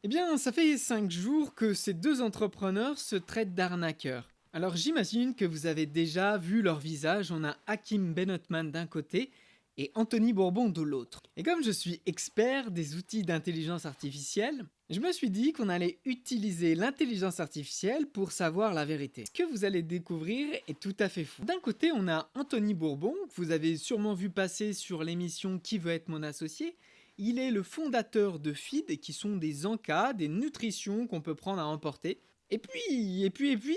Eh bien, ça fait 5 jours que ces deux entrepreneurs se traitent d'arnaqueurs. Alors j'imagine que vous avez déjà vu leur visage, on a Hakim Benotman d'un côté et Anthony Bourbon de l'autre. Et comme je suis expert des outils d'intelligence artificielle, je me suis dit qu'on allait utiliser l'intelligence artificielle pour savoir la vérité. Ce que vous allez découvrir est tout à fait fou. D'un côté, on a Anthony Bourbon, que vous avez sûrement vu passer sur l'émission Qui veut être mon associé. Il est le fondateur de Feed, qui sont des encas, des nutritions qu'on peut prendre à emporter. Et puis,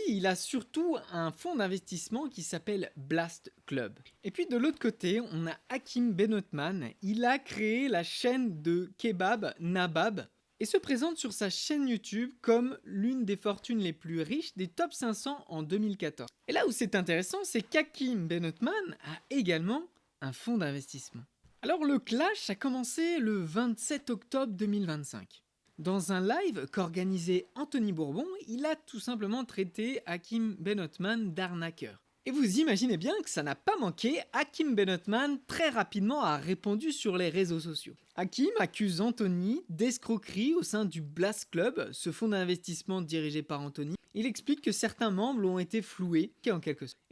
il a surtout un fonds d'investissement qui s'appelle Blast Club. Et puis de l'autre côté, on a Hakim Benotman. Il a créé la chaîne de kebab Nabab et se présente sur sa chaîne YouTube comme l'une des fortunes les plus riches des top 500 en 2014. Et là où c'est intéressant, c'est qu'Hakim Benotman a également un fonds d'investissement. Alors le clash a commencé le 27 octobre 2025. Dans un live qu'organisait Anthony Bourbon, il a tout simplement traité Hakim Benotman d'arnaqueur. Et vous imaginez bien que ça n'a pas manqué, Hakim Benotman très rapidement a répondu sur les réseaux sociaux. Hakim accuse Anthony d'escroquerie au sein du Blast Club, ce fonds d'investissement dirigé par Anthony. Il explique que certains membres ont été floués, en quelque sorte.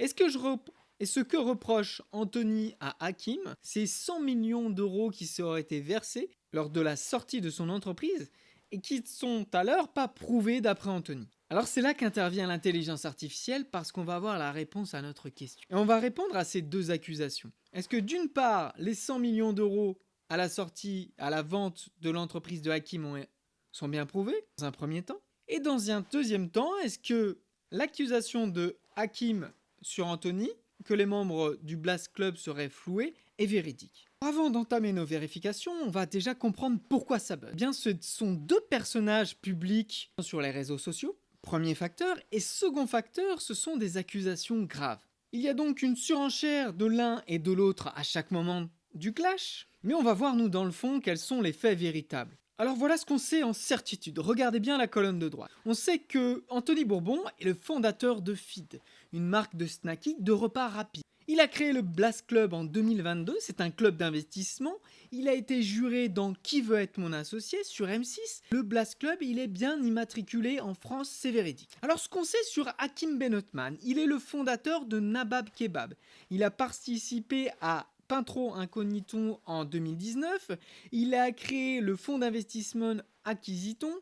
Et ce que reproche Anthony à Hakim, c'est 100 millions d'euros qui seraient été versés lors de la sortie de son entreprise et qui sont à l'heure pas prouvés d'après Anthony. Alors c'est là qu'intervient l'intelligence artificielle parce qu'on va avoir la réponse à notre question. Et on va répondre à ces deux accusations. Est-ce que d'une part, les 100 millions d'euros à la sortie, à la vente de l'entreprise de Hakim sont bien prouvés, dans un premier temps? Et dans un deuxième temps, est-ce que l'accusation de Hakim sur Anthony, que les membres du Blast Club seraient floués, est véridique? Avant d'entamer nos vérifications, on va déjà comprendre pourquoi ça bug. Eh bien, ce sont deux personnages publics sur les réseaux sociaux, premier facteur, et second facteur, ce sont des accusations graves. Il y a donc une surenchère de l'un et de l'autre à chaque moment du clash, mais on va voir nous dans le fond quels sont les faits véritables. Alors voilà ce qu'on sait en certitude, regardez bien la colonne de droite. On sait que Anthony Bourbon est le fondateur de Feed, une marque de snacking de repas rapides. Il a créé le Blast Club en 2022, c'est un club d'investissement. Il a été juré dans Qui veut être mon associé sur M6. Le Blast Club, il est bien immatriculé en France, c'est véridique. Alors ce qu'on sait sur Hakim Benotman, il est le fondateur de Nabab Kebab. Il a participé à Pintro Incognito en 2019. Il a créé le fonds d'investissement Acquisiton,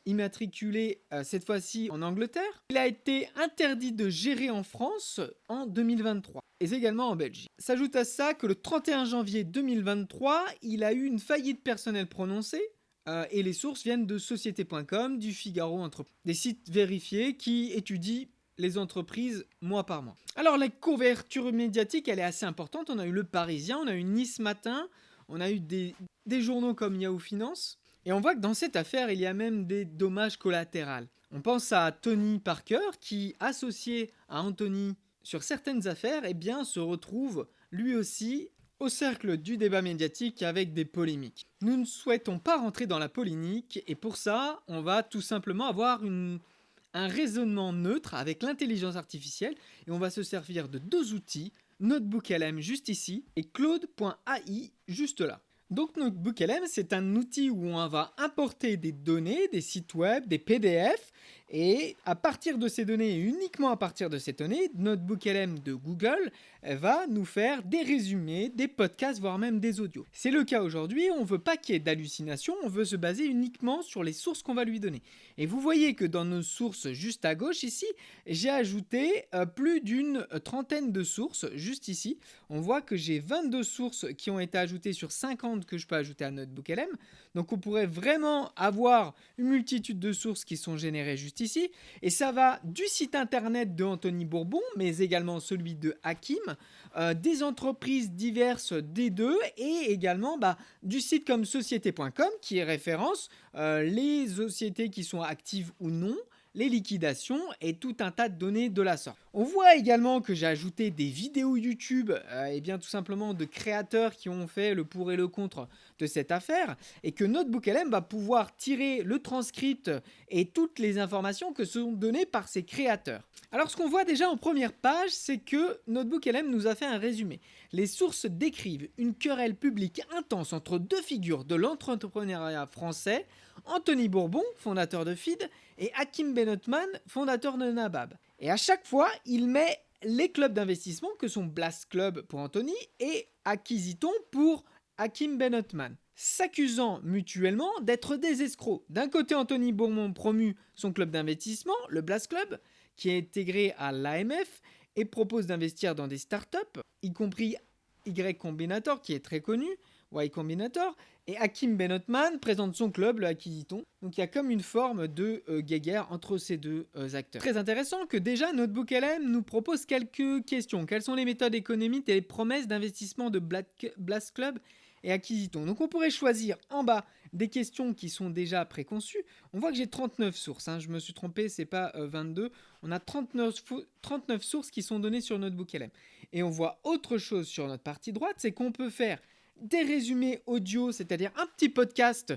immatriculé cette fois-ci en Angleterre. Il a été interdit de gérer en France en 2023 et également en Belgique. S'ajoute à ça que le 31 janvier 2023, il a eu une faillite personnelle prononcée et les sources viennent de société.com, du Figaro, des sites vérifiés qui étudient les entreprises mois par mois. Alors la couverture médiatique, elle est assez importante. On a eu Le Parisien, on a eu Nice Matin, on a eu des journaux comme Yahoo Finance. Et on voit que dans cette affaire, il y a même des dommages collatéraux. On pense à Tony Parker qui, associé à Anthony sur certaines affaires, eh bien, se retrouve lui aussi au cercle du débat médiatique avec des polémiques. Nous ne souhaitons pas rentrer dans la polémique et pour ça, on va tout simplement avoir un raisonnement neutre avec l'intelligence artificielle et on va se servir de deux outils, NotebookLM juste ici et Claude.ai juste là. Donc NotebookLM, c'est un outil où on va importer des données, des sites web, des PDF, et à partir de ces données, et uniquement à partir de ces données, NotebookLM de Google va nous faire des résumés, des podcasts, voire même des audios. C'est le cas aujourd'hui, on ne veut pas qu'il y ait d'hallucination, on veut se baser uniquement sur les sources qu'on va lui donner. Et vous voyez que dans nos sources juste à gauche ici, j'ai ajouté plus d'une trentaine de sources juste ici. On voit que j'ai 22 sources qui ont été ajoutées sur 50 que je peux ajouter à NotebookLM. Donc on pourrait vraiment avoir une multitude de sources qui sont générées juste ici. Et ça va du site internet de Anthony Bourbon, mais également celui de Hakim, des entreprises diverses des deux, et également du site comme société.com qui référence les sociétés qui sont actives ou non, les liquidations et tout un tas de données de la sorte. On voit également que j'ai ajouté des vidéos YouTube, et bien tout simplement de créateurs qui ont fait le pour et le contre de cette affaire, et que NotebookLM va pouvoir tirer le transcript et toutes les informations que sont données par ces créateurs. Alors ce qu'on voit déjà en première page, c'est que NotebookLM nous a fait un résumé. Les sources décrivent une querelle publique intense entre deux figures de l'entrepreneuriat français, Anthony Bourbon, fondateur de Feed, et Hakim Benotman, fondateur de Nabab. Et à chaque fois, il met les clubs d'investissement que sont Blast Club pour Anthony et Acquisiton pour Hakim Benotman, s'accusant mutuellement d'être des escrocs. D'un côté, Anthony Bourbon promue son club d'investissement, le Blast Club, qui est intégré à l'AMF et propose d'investir dans des startups, y compris Y Combinator, qui est très connu, Y Combinator, et Hakim Benotman présente son club, le Acquisiton. Donc il y a comme une forme de guéguerre entre ces deux acteurs. Très intéressant que déjà NotebookLM nous propose quelques questions. Quelles sont les méthodes économiques et les promesses d'investissement de Blast Club et Acquisiton? Donc on pourrait choisir en bas des questions qui sont déjà préconçues. On voit que j'ai 39 sources, je me suis trompé, c'est pas 22. On a 39 sources qui sont données sur NotebookLM. Et on voit autre chose sur notre partie droite, c'est qu'on peut faire des résumés audio, c'est-à-dire un petit podcast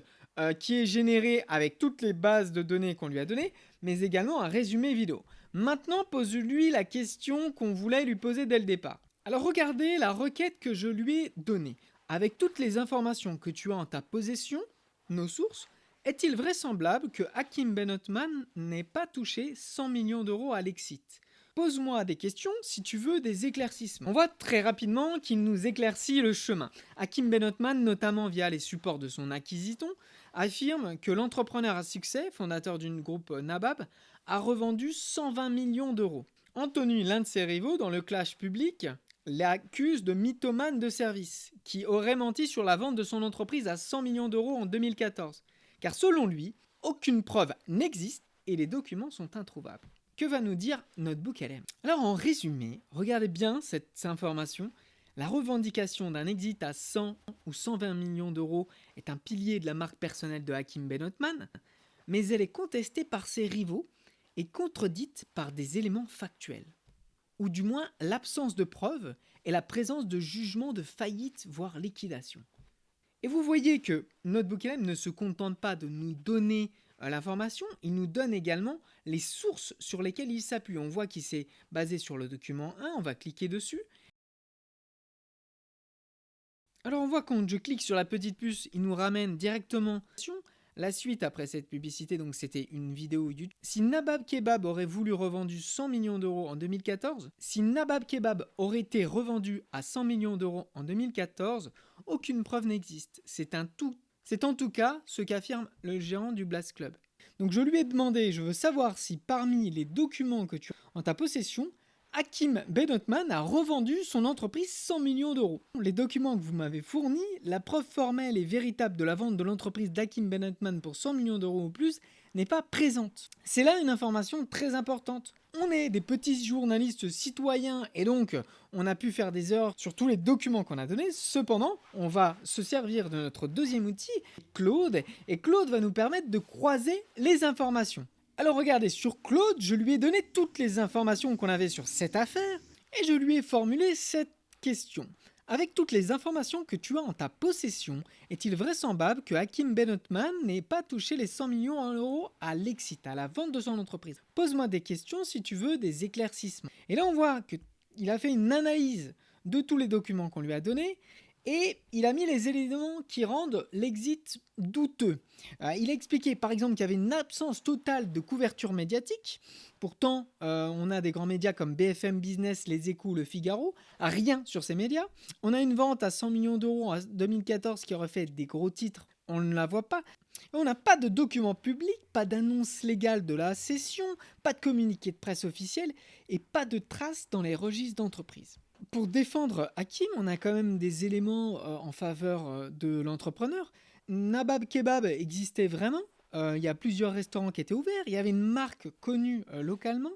qui est généré avec toutes les bases de données qu'on lui a données, mais également un résumé vidéo. Maintenant, pose-lui la question qu'on voulait lui poser dès le départ. Alors regardez la requête que je lui ai donnée. Avec toutes les informations que tu as en ta possession, nos sources, est-il vraisemblable que Hakim Benotman n'ait pas touché 100 millions d'euros à l'exit? Pose-moi des questions si tu veux des éclaircissements. On voit très rapidement qu'il nous éclaircit le chemin. Hakim Benotman, notamment via les supports de son Acquisiton, affirme que l'entrepreneur à succès, fondateur d'une groupe Nabab, a revendu 120 millions d'euros. Anthony, l'un de ses rivaux dans le clash public, l'accuse de mythomane de service, qui aurait menti sur la vente de son entreprise à 100 millions d'euros en 2014. Car selon lui, aucune preuve n'existe et les documents sont introuvables. Que va nous dire NotebookLM? Alors en résumé, regardez bien cette information. La revendication d'un exit à 100 ou 120 millions d'euros est un pilier de la marque personnelle de Hakim Benotman, mais elle est contestée par ses rivaux et contredite par des éléments factuels, ou du moins l'absence de preuves et la présence de jugements de faillite voire liquidation. Et vous voyez que NotebookLM ne se contente pas de nous donner l'information, il nous donne également les sources sur lesquelles il s'appuie. On voit qu'il s'est basé sur le document 1, on va cliquer dessus. Alors on voit quand je clique sur la petite puce, il nous ramène directement la suite après cette publicité, donc c'était une vidéo YouTube. Si Nabab Kebab aurait voulu revendu 100 millions d'euros en 2014, si Nabab Kebab aurait été revendu à 100 millions d'euros en 2014, aucune preuve n'existe. C'est en tout cas ce qu'affirme le gérant du Blast Club. Donc je lui ai demandé, je veux savoir si parmi les documents que tu as en ta possession, Hakim Benotman a revendu son entreprise 100 millions d'euros. Les documents que vous m'avez fournis, la preuve formelle et véritable de la vente de l'entreprise d'Hakim Benotman pour 100 millions d'euros ou plus n'est pas présente. C'est là une information très importante. On est des petits journalistes citoyens et donc on a pu faire des erreurs sur tous les documents qu'on a donnés. Cependant, on va se servir de notre deuxième outil, Claude, et Claude va nous permettre de croiser les informations. Alors regardez, sur Claude, je lui ai donné toutes les informations qu'on avait sur cette affaire et je lui ai formulé cette question. Avec toutes les informations que tu as en ta possession, est-il vraisemblable que Hakim Benotman n'ait pas touché les 100 millions d'euros à l'exit, à la vente de son entreprise? Pose-moi des questions si tu veux des éclaircissements. Et là on voit qu'il a fait une analyse de tous les documents qu'on lui a donnés et il a mis les éléments qui rendent l'exit douteux. Il a expliqué par exemple qu'il y avait une absence totale de couverture médiatique. Pourtant, on a des grands médias comme BFM Business, Les Échos, Le Figaro. Rien sur ces médias. On a une vente à 100 millions d'euros en 2014 qui aurait fait des gros titres. On ne la voit pas. On n'a pas de documents publics, pas d'annonce légale de la cession, pas de communiqué de presse officiel et pas de traces dans les registres d'entreprise. Pour défendre Hakim, on a quand même des éléments en faveur de l'entrepreneur. Nabab Kebab existait vraiment. Il y a plusieurs restaurants qui étaient ouverts. Il y avait une marque connue localement.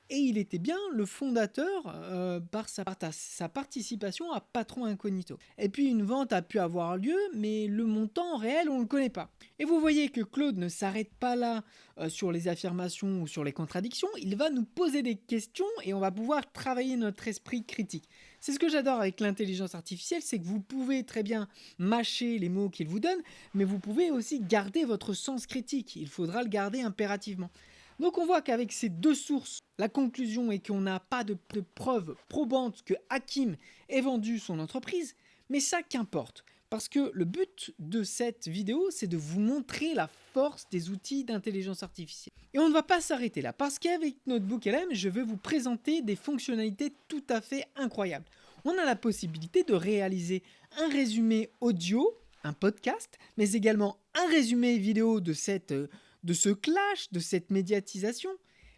et il était bien le fondateur par sa participation à Patron Incognito. Et puis une vente a pu avoir lieu, mais le montant réel, on ne le connaît pas. Et vous voyez que Claude ne s'arrête pas là sur les affirmations ou sur les contradictions, il va nous poser des questions et on va pouvoir travailler notre esprit critique. C'est ce que j'adore avec l'intelligence artificielle, c'est que vous pouvez très bien mâcher les mots qu'il vous donne, mais vous pouvez aussi garder votre sens critique. Il faudra le garder impérativement. Donc on voit qu'avec ces deux sources, la conclusion est qu'on n'a pas de preuves probantes que Hakim ait vendu son entreprise, mais ça qu'importe. Parce que le but de cette vidéo, c'est de vous montrer la force des outils d'intelligence artificielle. Et on ne va pas s'arrêter là, parce qu'avec Notebook LM, je vais vous présenter des fonctionnalités tout à fait incroyables. On a la possibilité de réaliser un résumé audio, un podcast, mais également un résumé vidéo de ce clash, de cette médiatisation,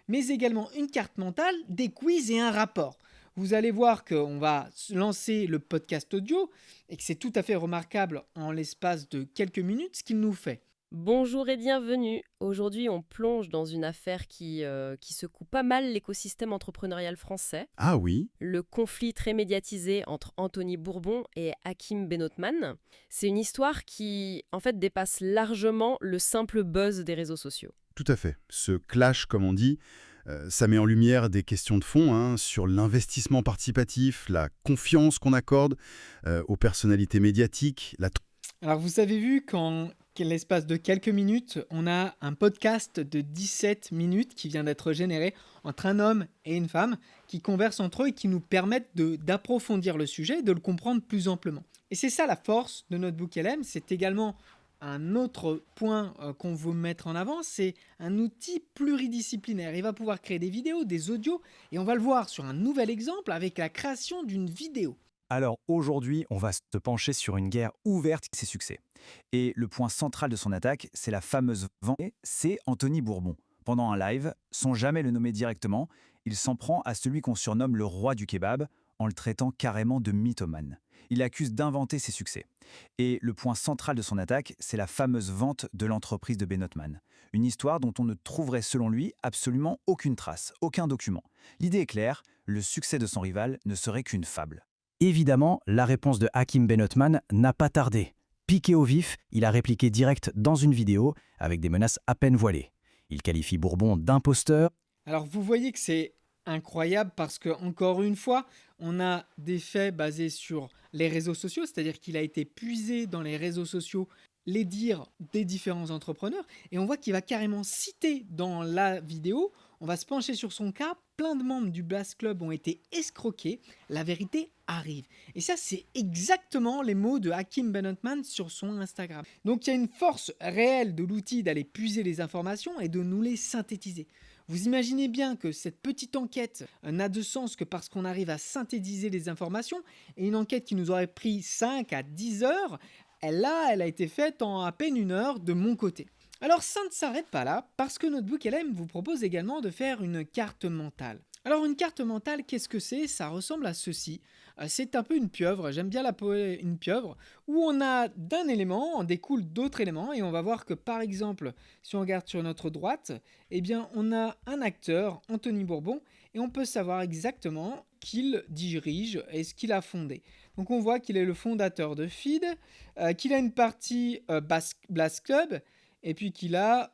mais également une carte mentale, des quiz et un rapport. Vous allez voir qu'on va lancer le podcast audio et que c'est tout à fait remarquable en l'espace de quelques minutes ce qu'il nous fait. Bonjour et bienvenue. Aujourd'hui, on plonge dans une affaire qui secoue pas mal l'écosystème entrepreneurial français. Ah oui? Le conflit très médiatisé entre Anthony Bourbon et Hakim Benotman. C'est une histoire qui, en fait, dépasse largement le simple buzz des réseaux sociaux. Tout à fait. Ce clash, comme on dit, ça met en lumière des questions de fond sur l'investissement participatif, la confiance qu'on accorde aux personnalités médiatiques, Alors vous avez vu qu'en l'espace de quelques minutes, on a un podcast de 17 minutes qui vient d'être généré entre un homme et une femme qui conversent entre eux et qui nous permettent d'approfondir le sujet et de le comprendre plus amplement. Et c'est ça la force de Notebook LM, c'est également un autre point qu'on veut mettre en avant, c'est un outil pluridisciplinaire. Il va pouvoir créer des vidéos, des audios, et on va le voir sur un nouvel exemple avec la création d'une vidéo. Alors aujourd'hui, on va se pencher sur une guerre ouverte et ses succès. Et le point central de son attaque, c'est la fameuse vente, c'est Anthony Bourbon. Pendant un live, sans jamais le nommer directement, il s'en prend à celui qu'on surnomme le roi du kebab, en le traitant carrément de mythomane. Il l'accuse d'inventer ses succès. Et le point central de son attaque, c'est la fameuse vente de l'entreprise de Benotman. Une histoire dont on ne trouverait selon lui absolument aucune trace, aucun document. L'idée est claire, le succès de son rival ne serait qu'une fable. Évidemment, la réponse de Hakim Benotman n'a pas tardé. Piqué au vif, il a répliqué direct dans une vidéo avec des menaces à peine voilées. Il qualifie Bourbon d'imposteur. Alors vous voyez que c'est incroyable parce que encore une fois, on a des faits basés sur les réseaux sociaux, c'est-à-dire qu'il a été puisé dans les réseaux sociaux les dires des différents entrepreneurs et on voit qu'il va carrément citer dans la vidéo, on va se pencher sur son cas, plein de membres du Blast Club ont été escroqués, la vérité arrive. Et ça c'est exactement les mots de Hakim Benotman sur son Instagram. Donc il y a une force réelle de l'outil d'aller puiser les informations et de nous les synthétiser. Vous imaginez bien que cette petite enquête n'a de sens que parce qu'on arrive à synthétiser les informations et une enquête qui nous aurait pris 5 à 10 heures, elle a été faite en à peine une heure de mon côté. Alors ça ne s'arrête pas là, parce que Notebook LM vous propose également de faire une carte mentale. Alors une carte mentale, qu'est-ce que c'est? Ça ressemble à ceci. C'est un peu une pieuvre, j'aime bien une pieuvre, où on a d'un élément, en découle d'autres éléments, et on va voir que par exemple, si on regarde sur notre droite, eh bien on a un acteur, Anthony Bourbon, et on peut savoir exactement qu'il dirige et ce qu'il a fondé. Donc on voit qu'il est le fondateur de Feed, qu'il a une partie Blast Club, et puis qu'il a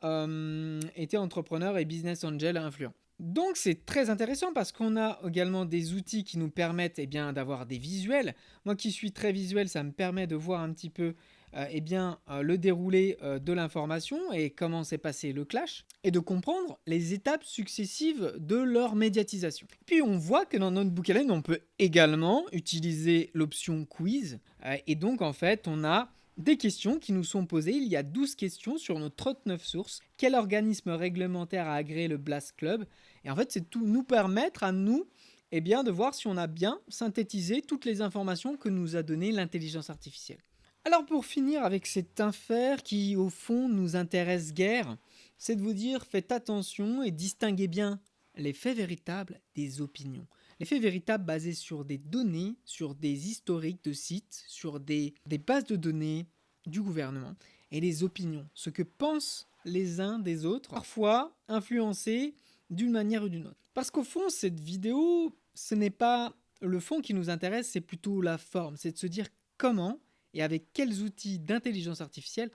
été entrepreneur et business angel influent. Donc c'est très intéressant parce qu'on a également des outils qui nous permettent d'avoir des visuels. Moi qui suis très visuel, ça me permet de voir un petit peu le déroulé de l'information et comment s'est passé le clash et de comprendre les étapes successives de leur médiatisation. Puis on voit que dans Notebook LM, on peut également utiliser l'option quiz et donc en fait on a des questions qui nous sont posées. Il y a 12 questions sur nos 39 sources. Quel organisme réglementaire a agréé le Blast Club? Et en fait, c'est tout nous permettre à nous de voir si on a bien synthétisé toutes les informations que nous a données l'intelligence artificielle. Alors pour finir avec cette affaire qui au fond nous intéresse guère, c'est de vous dire faites attention et distinguez bien les faits véritables des opinions. Les faits véritables basés sur des données, sur des historiques de sites, sur des bases de données du gouvernement et les opinions, ce que pensent les uns des autres, parfois influencés d'une manière ou d'une autre. Parce qu'au fond, cette vidéo, ce n'est pas le fond qui nous intéresse, c'est plutôt la forme. C'est de se dire comment et avec quels outils d'intelligence artificielle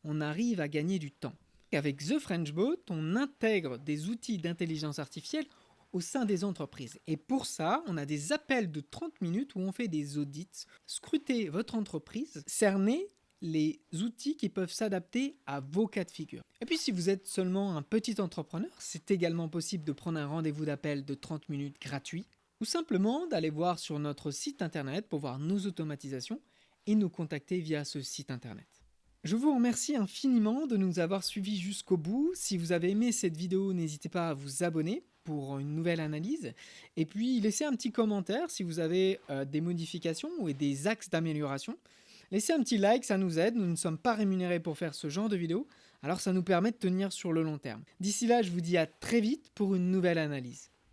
on arrive à gagner du temps. Avec The French Bot, on intègre des outils d'intelligence artificielle au sein des entreprises. Et pour ça, on a des appels de 30 minutes où on fait des audits, scruter votre entreprise, cerner les outils qui peuvent s'adapter à vos cas de figure. Et puis si vous êtes seulement un petit entrepreneur, c'est également possible de prendre un rendez-vous d'appel de 30 minutes gratuit ou simplement d'aller voir sur notre site internet pour voir nos automatisations et nous contacter via ce site internet. Je vous remercie infiniment de nous avoir suivis jusqu'au bout. Si vous avez aimé cette vidéo, n'hésitez pas à vous abonner pour une nouvelle analyse. Et puis, laissez un petit commentaire si vous avez des modifications ou des axes d'amélioration. Laissez un petit like, ça nous aide. Nous ne sommes pas rémunérés pour faire ce genre de vidéo, alors ça nous permet de tenir sur le long terme. D'ici là, je vous dis à très vite pour une nouvelle analyse.